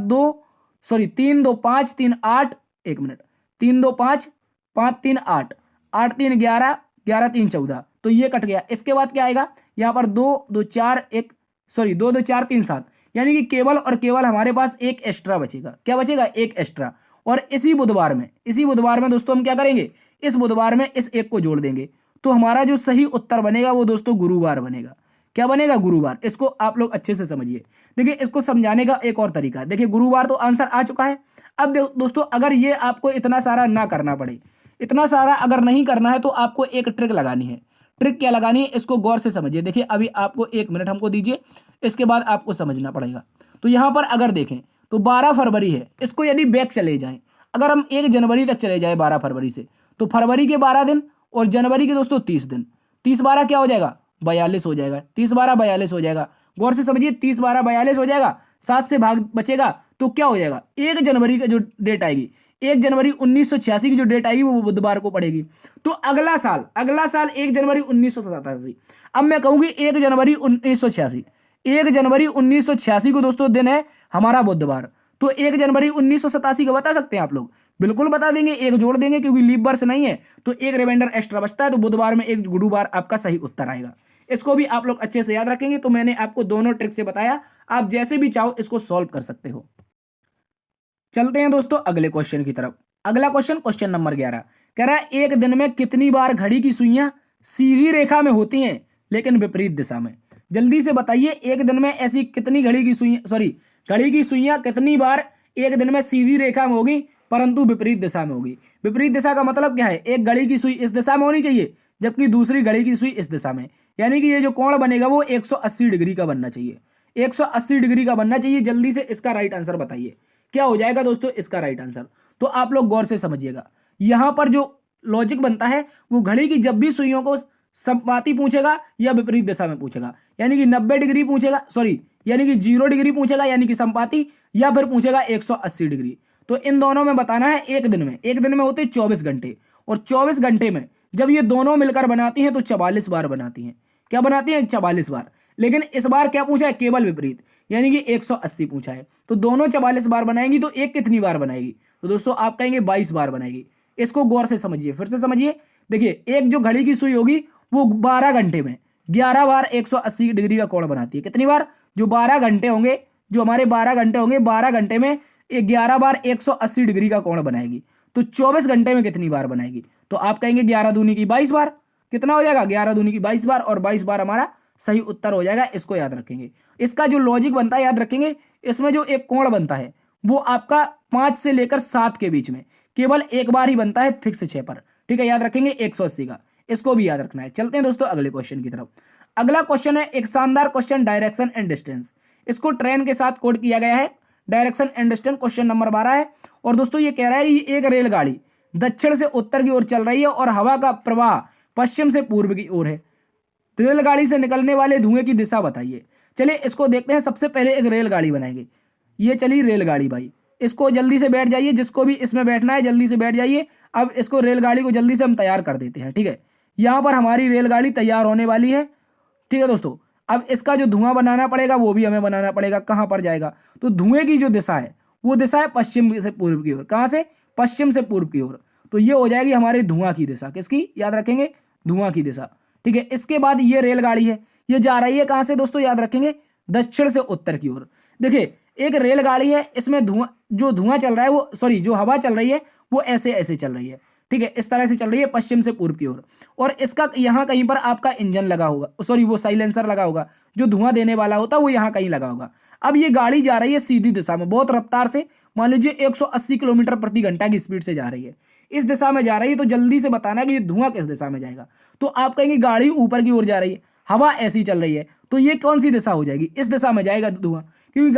3 2 5 3 8, 1 मिनट, 3 2 5 5 3 8, 8 3 11, 11 3 14, तो ये कट गया। इसके बाद क्या आएगा यहाँ पर 2 2 4 3 7, यानी कि केवल और केवल हमारे पास एक एक्स्ट्रा बचेगा। क्या बचेगा, एक एक्स्ट्रा। और इसी बुधवार में दोस्तों हम क्या करेंगे, इस बुधवार में इस एक को जोड़ देंगे। तो हमारा जो सही उत्तर बनेगा वो दोस्तों गुरुवार बनेगा। क्या बनेगा, गुरुवार। इसको आप लोग अच्छे से समझिए। देखिए इसको समझाने का एक और तरीका, देखिए गुरुवार तो आंसर आ चुका है। अब दोस्तों अगर ये आपको इतना सारा ना करना पड़े, इतना सारा अगर नहीं करना है, तो आपको एक ट्रिक लगानी है। ट्रिक क्या लगानी है, इसको गौर से समझिए। देखिए अभी आपको 1 मिनट हमको दीजिए, इसके बाद आपको समझना पड़ेगा। तो यहाँ पर अगर देखें तो 12 फरवरी है, इसको यदि बैक चले जाएं, अगर हम 1 जनवरी तक चले जाए 12 फरवरी से, तो फरवरी के 12 दिन और जनवरी के दोस्तों 30 दिन, 30 12 क्या हो जाएगा, 42 हो जाएगा। 30 12 42 हो जाएगा। गौर से समझिए, 30 12 42 हो जाएगा, 7 से भाग बचेगा तो क्या हो जाएगा, 1 जनवरी का जो डेट आएगी, 1 जनवरी 1986 की जो डेट आएगी वो बुधवार को पड़ेगी। तो अगला साल 1 जनवरी 1987। अब मैं कहूँगी 1 जनवरी 1986, 1 जनवरी 1986 को दोस्तों दिन है हमारा बुधवार। तो 1 जनवरी 1987 को बता सकते हैं आप लोग, बिल्कुल बता देंगे, एक जोड़ देंगे क्योंकि लीप वर्ष नहीं है तो एक रिमाइंडर एक्स्ट्रा बचता है। तो बुधवार में 1 गुरुवार आपका सही उत्तर आएगा। इसको भी आप लोग अच्छे से याद रखेंगे। तो मैंने आपको दोनों ट्रिक से बताया, आप जैसे भी चाहो इसको सॉल्व कर सकते हो। चलते हैं दोस्तों अगले क्वेश्चन की तरफ। अगला क्वेश्चन नंबर 11 कह रहा है, एक दिन में कितनी बार घड़ी की सुइयां सीधी रेखा में होती हैं लेकिन विपरीत दिशा में। जल्दी से बताइए, एक दिन में ऐसी कितनी घड़ी की सुइयां कितनी बार एक दिन में सीधी रेखा में होगी परंतु विपरीत दिशा में होगी। विपरीत दिशा का मतलब क्या है, एक घड़ी की सुई इस दिशा में होनी चाहिए जबकि दूसरी घड़ी की सुई इस दिशा में, यानी कि ये जो कोण बनेगा वो 180 डिग्री का बनना चाहिए, 180 डिग्री का बनना चाहिए। जल्दी से इसका राइट आंसर बताइए क्या हो जाएगा दोस्तों इसका राइट आंसर। तो आप लोग गौर से समझिएगा, यहां पर जो लॉजिक बनता है वो घड़ी की जब भी सुइयों को समाती पूछेगा या विपरीत दिशा में पूछेगा, यानी कि 90 डिग्री पूछेगा, यानी कि 0 डिग्री पूछेगा यानी कि संपाती, या फिर पूछेगा 180 डिग्री। तो इन दोनों में बताना है। एक दिन में होते 24 घंटे, और 24 घंटे में जब ये दोनों मिलकर बनाती हैं तो 44 बार बनाती हैं। क्या बनाती हैं, 44 बार। लेकिन इस बार क्या पूछा है, केवल विपरीत, यानी कि 180 पूछा है। तो दोनों 44 बार बनाएंगी तो एक कितनी बार बनाएगी, तो दोस्तों आप कहेंगे 22 बार बनाएगी। इसको गौर से समझिए, फिर से समझिए। देखिए एक जो घड़ी की सुई होगी वो 12 घंटे में 11 बार 180 डिग्री का कोण बनाती है। कितनी बार, जो 12 घंटे होंगे, जो हमारे 12 घंटे होंगे, 12 घंटे में 11 बार 180 डिग्री का कोण बनाएगी। तो 24 घंटे में कितनी बार बनाएगी, तो आप कहेंगे 11 दूनी की 22 बार। कितना हो जाएगा, 11 दूनी की 22 बार, और 22 बार हमारा सही उत्तर हो जाएगा। इसको याद रखेंगे। इसका जो लॉजिक बनता है याद रखेंगे, इसमें जो एक कोण बनता है वो आपका 5 से लेकर 7 के बीच में केवल एक बार ही बनता है, फिक्स 6 पर। ठीक है, याद रखेंगे 180 का। इसको भी याद रखना है। चलते हैं दोस्तों अगले क्वेश्चन की तरफ। अगला क्वेश्चन है एक शानदार क्वेश्चन, डायरेक्शन एंड डिस्टेंस। इसको ट्रेन के साथ कोड किया गया है। Direction and distance question number 12 है। और दोस्तों ये कह रहा है कि एक रेलगाड़ी दक्षिण से उत्तर की ओर चल रही है और हवा का प्रवाह पश्चिम से पूर्व की ओर है। रेलगाड़ी से निकलने वाले धुएं की दिशा बताइए। चलिए इसको देखते हैं। सबसे पहले एक रेलगाड़ी बनाएंगे। ये चली रेलगाड़ी भाई, इसको जल्दी से बैठ जाइए, जिसको भी इसमें बैठना है जल्दी से बैठ जाइए। अब इसको रेलगाड़ी को जल्दी से हम तैयार कर देते हैं। ठीक है, यहाँ पर हमारी रेलगाड़ी तैयार होने वाली है। ठीक है दोस्तों, अब इसका जो धुआं बनाना पड़ेगा वो भी हमें बनाना पड़ेगा। कहाँ पर जाएगा, तो धुएं की जो दिशा है वो दिशा है पश्चिम से पूर्व की ओर। कहाँ से, पश्चिम से पूर्व की ओर। तो ये हो जाएगी हमारी धुआं की दिशा। किसकी, याद रखेंगे, धुआं की दिशा। ठीक है, इसके बाद ये रेलगाड़ी है, ये जा रही है कहाँ से दोस्तों, याद रखेंगे दक्षिण से उत्तर की ओर। देखिए एक रेलगाड़ी है, इसमें जो धुआं चल रहा है वो जो हवा चल रही है वो ऐसे ऐसे चल रही है। ठीक है, इस तरह से चल रही है पश्चिम से पूर्व की ओर। और इसका यहाँ कहीं पर आपका इंजन लगा होगा, वो साइलेंसर लगा होगा, जो धुआं देने वाला होता है वो यहाँ कहीं लगा होगा। अब ये गाड़ी जा रही है सीधी दिशा में, बहुत रफ्तार से, मान लीजिए 180 किलोमीटर प्रति घंटा की स्पीड से जा रही है। इस दिशा में जा रही है। तो जल्दी से बताना है कि ये धुआं किस दिशा में जाएगा। तो आप कहेंगे गाड़ी ऊपर की ओर जा रही है, हवा ऐसी चल रही है, तो ये कौन सी दिशा हो जाएगी, इस दिशा में जाएगा धुआं, क्योंकि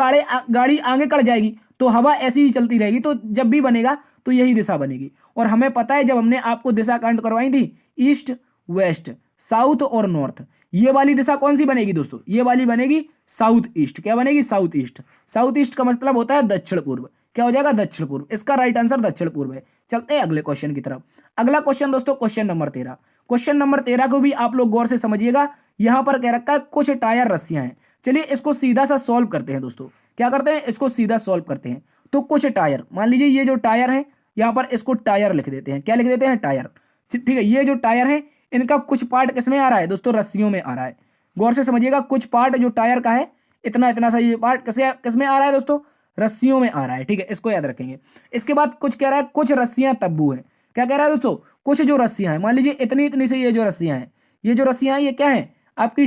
गाड़ी आगे कट जाएगी तो हवा ऐसी ही चलती रहेगी, तो जब भी बनेगा तो यही दिशा बनेगी। और हमें पता है जब हमने आपको दिशा काउंट करवाई थी, ईस्ट वेस्ट साउथ और नॉर्थ, ये वाली दिशा कौन सी बनेगी दोस्तों, ये वाली बनेगी साउथ ईस्ट। क्या बनेगी, साउथ ईस्ट। साउथ ईस्ट का मतलब होता है दक्षिण पूर्व। क्या हो जाएगा, दक्षिण पूर्व। इसका राइट आंसर दक्षिण पूर्व है। चलते हैं अगले क्वेश्चन की तरफ। अगला क्वेश्चन दोस्तों क्वेश्चन नंबर 13। क्वेश्चन नंबर 13 को भी आप लोग गौर से समझिएगा। यहां पर कह रखा है कुछ टायर रस्सियां हैं। चलिए इसको सीधा सा सॉल्व करते हैं दोस्तों। क्या करते हैं, इसको सीधा सॉल्व करते हैं। तो कुछ टायर, मान लीजिए ये जो टायर है, यहां पर इसको टायर लिख देते हैं। क्या लिख देते हैं, टायर। ठीक है, ये जो टायर है इनका कुछ पार्ट किसमें आ रहा है दोस्तों, रस्सियों में आ रहा है। गौर से समझिएगा, कुछ पार्ट जो टायर का है, इतना इतना सा ये पार्ट किसमें आ रहा है दोस्तों, रस्सियों में आ रहा है। ठीक है, इसको याद रखेंगे। इसके बाद कुछ कह रहा है कुछ रस्सियां तब्बू है। क्या कह रहा है दोस्तों, कुछ जो रस्सियां हैं, मान लीजिए इतनी इतनी से ये जो रस्सियां हैं, ये जो रस्सियां हैं ये क्या है, आपकी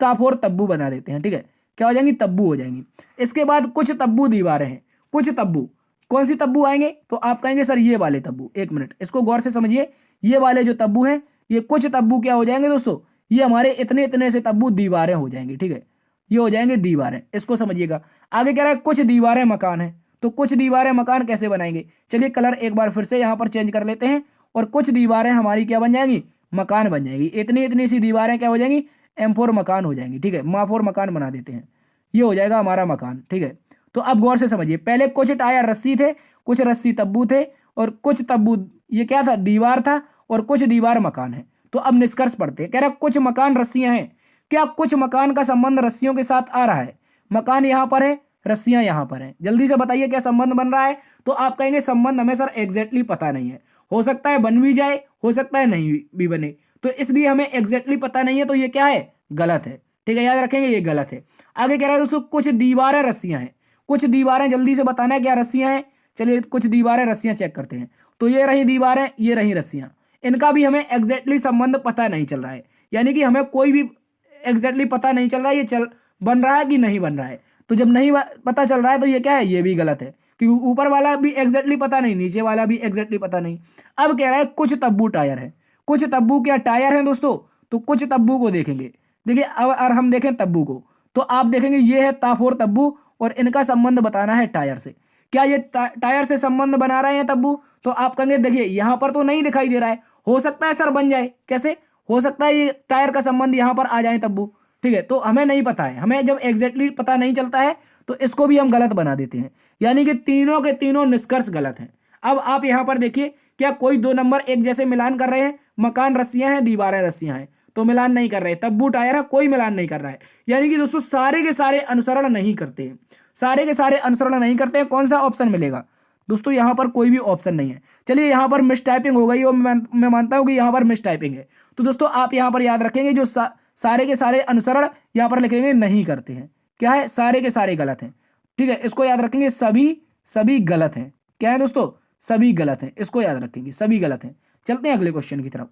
ताफोर तब्बू बना देते हैं। ठीक है, क्या हो जाएंगी, तब्बू हो जाएंगी। इसके बाद कुछ तब्बू दीवारें हैं। कुछ तब्बू, कौन सी तब्बू आएंगे, तो आप कहेंगे सर ये वाले तब्बू। एक मिनट, इसको गौर से समझिए। ये वाले जो तब्बू हैं, ये कुछ तब्बू क्या हो जाएंगे दोस्तों, ये हमारे इतने इतने से तब्बू दीवारें हो जाएंगी। ठीक है, ये हो जाएंगे दीवारें, इसको समझिएगा। आगे कह रहा है कुछ दीवारें मकान है। तो कुछ दीवारें मकान कैसे बनाएंगे, चलिए कलर एक बार फिर से यहाँ पर चेंज कर लेते हैं। और कुछ दीवारें हमारी क्या बन जाएंगी, मकान बन जाएगी। इतनी इतनी सी दीवारें क्या हो जाएंगी, M4 मकान हो जाएंगी। ठीक है, M4 मकान बना देते हैं, ये हो जाएगा हमारा मकान। ठीक है, तो अब गौर से समझिए, पहले कुछ टायर रस्सी थे, कुछ रस्सी तब्बू थे, और कुछ तब्बू ये क्या था, दीवार था, और कुछ दीवार मकान है। तो अब निष्कर्ष पढ़ते हैं। कह रहा है कुछ मकान रस्सियां हैं। क्या कुछ मकान का संबंध रस्सियों के साथ आ रहा है, मकान यहां पर है, रस्सियां यहां पर हैं। जल्दी से बताइए क्या संबंध बन रहा है। तो आप कहेंगे संबंध हमें सर एग्जैक्टली पता नहीं है, हो सकता है बन भी जाए, हो सकता है नहीं भी बने, तो इसलिए हमें एग्जैक्टली पता नहीं है, तो ये क्या है, गलत है। ठीक है, याद रखेंगे ये गलत है। आगे कह रहा है दोस्तों कुछ दीवारें रस्सियां हैं। कुछ दीवारें, जल्दी से बताना है क्या रस्सियां हैं। चलिए कुछ दीवारें रस्सियां चेक करते हैं। तो ये रही दीवारें, ये रही रस्सियां, इनका भी हमें एग्जैक्टली संबंध पता नहीं चल रहा है। यानी कि हमें कोई भी एग्जैक्टली पता नहीं चल रहा है ये बन रहा है कि नहीं बन रहा है। तो जब नहीं पता चल रहा है तो ये क्या है, ये भी गलत है, क्योंकि ऊपर वाला भी एग्जैक्टली पता नहीं, नीचे वाला भी एग्जैक्टली पता नहीं। अब कह रहा है कुछ तब्बू टायर है। कुछ तब्बू क्या टायर है दोस्तों, तो कुछ तब्बू को देखेंगे। देखिए अब अगर हम देखें तब्बू को, तो आप देखेंगे ये है ताफोर तब्बू, और इनका संबंध बताना है टायर से। क्या ये टायर से संबंध बना रहे हैं तब्बू, तो आप कहेंगे देखिए यहां पर तो नहीं दिखाई दे रहा है, हो सकता है सर बन जाए। कैसे हो सकता है, ये टायर का संबंध यहां पर आ जाए तब्बू। ठीक है, तो हमें नहीं पता है, हमें जब एग्जैक्टली पता नहीं चलता है तो इसको भी हम गलत बना देते हैं। यानी कि तीनों के तीनों निष्कर्ष गलत हैं। अब आप यहां पर देखिए, क्या कोई दो नंबर एक जैसे मिलान कर रहे हैं, मकान रस्सियां हैं, दीवारें रस्सियां हैं, तो मिलान नहीं कर रहे। तब्बू टायर है, कोई मिलान नहीं कर रहा है। यानी कि दोस्तों सारे के सारे अनुसरण नहीं करते हैं, सारे के सारे अनुसरण नहीं करते हैं। कौन सा ऑप्शन मिलेगा दोस्तों, यहां पर कोई भी ऑप्शन नहीं है। चलिए यहां पर मिस टाइपिंग हो गई, और मैं मानता हूं कि यहां पर मिस टाइपिंग है। तो दोस्तों आप यहां पर याद रखेंगे, जो सारे के सारे अनुसरण यहां पर लिखेंगे नहीं करते हैं, क्या है, सारे के सारे गलत हैं। ठीक है, इसको याद रखेंगे, सभी गलत हैं। क्या है दोस्तों, सभी गलत हैं, इसको याद रखेंगे, सभी गलत हैं। चलते हैं अगले क्वेश्चन की तरफ।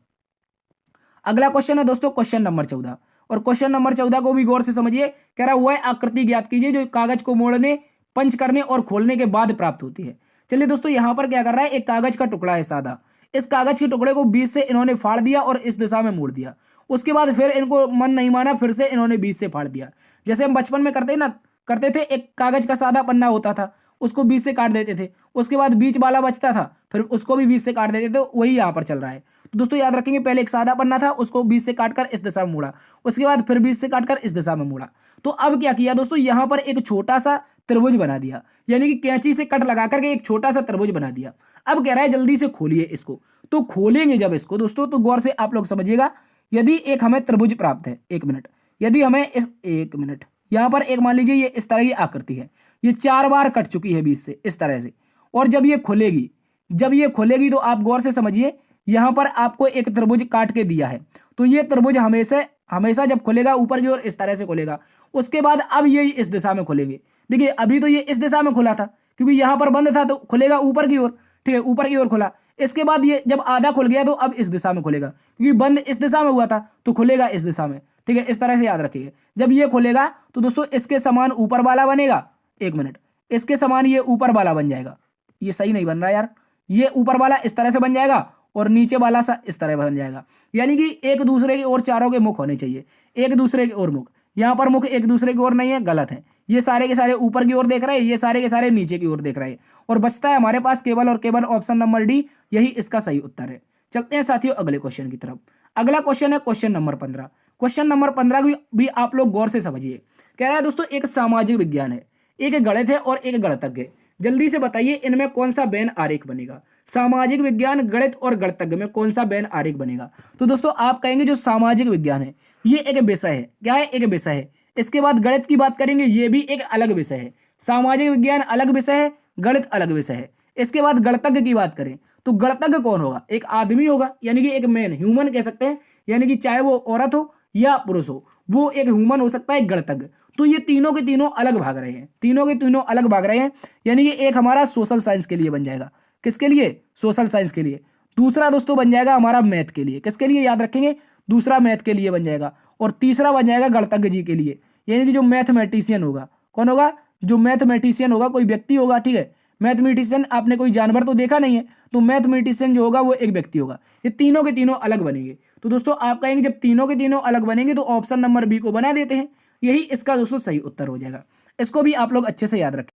अगला क्वेश्चन है दोस्तों क्वेश्चन नंबर 14, और क्वेश्चन नंबर 14 को भी गौर से समझिए। कह रहा है वह आकृति ज्ञात कीजिए जो कागज को मोड़ने, पंच करने और खोलने के बाद प्राप्त होती है। चलिए दोस्तों यहां पर क्या कर रहा है, एक कागज का टुकड़ा है सादा। इस कागज के टुकड़े को बीच से इन्होंने फाड़ दिया और इस दिशा में मोड़ दिया। उसके बाद फिर इनको मन नहीं माना, फिर से इन्होंने बीच से फाड़ दिया। जैसे हम बचपन में करते थे, एक कागज का सादा पन्ना होता था, उसको बीच से काट देते थे, उसके बाद बीच वाला बचता था, फिर उसको भी बीच से काट देते थे। वही यहाँ पर चल रहा है। तो दोस्तों याद रखेंगे, पहले एक सादा पन्ना था, उसको बीच से काटकर इस दिशा में मोड़ा, उसके बाद फिर बीच से काटकर इस दिशा में मोड़ा। तो अब क्या किया दोस्तों, यहाँ पर एक छोटा सा त्रिभुज बना दिया, यानी कि कैंची से कट लगा करके एक छोटा सा त्रिभुज बना दिया। अब कह रहा है जल्दी से खोलिए इसको। तो खोलेंगे जब इसको दोस्तों, तो गौर से आप लोग समझिएगा। यदि एक हमें त्रिभुज प्राप्त है, एक मिनट, यदि हमें एक मिनट, यहाँ पर एक मान लीजिए ये इस तरह की आकृति है, ये 4 बार कट चुकी है बीच से इस तरह से, और जब ये खुलेगी तो आप गौर से समझिए, यहां पर आपको एक त्रिभुज काट के दिया है। तो ये त्रिभुज हमेशा जब खुलेगा ऊपर की ओर इस तरह से खुलेगा। उसके बाद अब ये इस दिशा में खुलेंगे। देखिए अभी तो ये इस दिशा में खुला था, क्योंकि यहां पर बंद था, तो खुलेगा ऊपर की ओर। ठीक है, ऊपर की ओर खुला। इसके बाद ये जब आधा खुल गया तो अब इस दिशा में खुलेगा, क्योंकि बंद इस दिशा में हुआ था, तो खुलेगा इस दिशा में। ठीक है, इस तरह से याद रखिए। जब ये खुलेगा तो दोस्तों इसके समान ऊपर वाला बनेगा, एक मिनट, इसके समान ये ऊपर वाला बन जाएगा। ये सही नहीं बन रहा यार, ये ऊपर वाला इस तरह से बन जाएगा और नीचे वाला सा इस तरह बन जाएगा। यानी कि एक दूसरे की ओर चारों के मुख होने चाहिए, एक दूसरे की ओर मुख। यहाँ पर मुख एक दूसरे की ओर नहीं है, गलत है। ये सारे के सारे ऊपर की ओर देख रहे हैं, ये सारे के सारे नीचे की ओर देख रहे हैं, और बचता है हमारे पास केवल और केवल ऑप्शन नंबर डी, यही इसका सही उत्तर है। चलते हैं साथियों अगले क्वेश्चन की तरफ। अगला क्वेश्चन है क्वेश्चन नंबर 15। क्वेश्चन नंबर 15 भी आप लोग गौर से समझिए। कह रहा है दोस्तों एक सामाजिक विज्ञान है, एक गणित है और एक गणितज्ञ है। जल्दी से बताइए इनमें कौन सा वेन आरेख बनेगा। सामाजिक विज्ञान, गणित और गणितज्ञ में कौन सा वेन आरेख बनेगा। तो दोस्तों आप कहेंगे जो सामाजिक विज्ञान है ये एक विषय है। क्या है? एक विषय है। इसके बाद गणित की बात करेंगे, ये भी एक अलग विषय है। सामाजिक विज्ञान अलग विषय है, गणित अलग विषय है। इसके बाद गणितज्ञ की बात करें तो गणितज्ञ कौन होगा? एक आदमी होगा, यानी कि एक मैन, ह्यूमन कह सकते हैं, यानी कि चाहे वो औरत हो या पुरुष हो, वो एक ह्यूमन हो सकता है, एक गणितज्ञ। तो ये तीनों के तीनों अलग भाग रहे हैं, तीनों के तीनों अलग भाग रहे हैं, यानी कि एक हमारा सोशल साइंस के लिए बन जाएगा। किसके लिए? सोशल साइंस के लिए। दूसरा दोस्तों बन जाएगा हमारा मैथ के लिए। किसके लिए? याद रखेंगे, दूसरा मैथ के लिए बन जाएगा। और तीसरा बन जाएगा गणितज्ञ जी के लिए, यानी कि जो मैथमेटिशियन होगा। कौन होगा? जो मैथमेटिशियन होगा, कोई व्यक्ति होगा, ठीक है। मैथमेटिशियन आपने कोई जानवर तो देखा नहीं है, तो मैथमेटिशियन जो होगा वो एक व्यक्ति होगा। ये तीनों के तीनों अलग बनेंगे। तो दोस्तों आप कहेंगे जब तीनों के तीनों अलग बनेंगे तो ऑप्शन नंबर बी को बना देते हैं, यही इसका दोस्तों सही उत्तर हो जाएगा। इसको भी आप लोग अच्छे से याद रखें।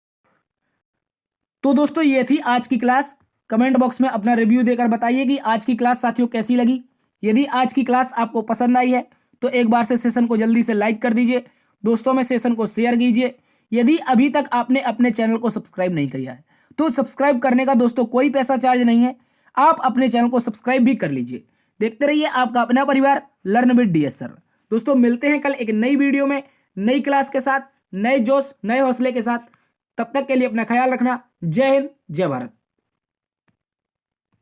तो दोस्तों ये थी आज की क्लास। कमेंट बॉक्स में अपना रिव्यू देकर बताइए कि आज की क्लास साथियों कैसी लगी। यदि आज की क्लास आपको पसंद आई है तो एक बार से सेशन को जल्दी से लाइक कर दीजिए, दोस्तों में सेशन को शेयर कीजिए। यदि अभी तक आपने अपने चैनल को सब्सक्राइब नहीं किया है तो सब्सक्राइब करने का दोस्तों कोई पैसा चार्ज नहीं है, आप अपने चैनल को सब्सक्राइब भी कर लीजिए। देखते रहिए आपका अपना परिवार लर्न विद डीएस सर। दोस्तों मिलते हैं कल एक नई वीडियो में, नई क्लास के साथ, नए जोश नए हौसले के साथ। तब तक के लिए अपना ख्याल रखना। जय हिंद, जय भारत।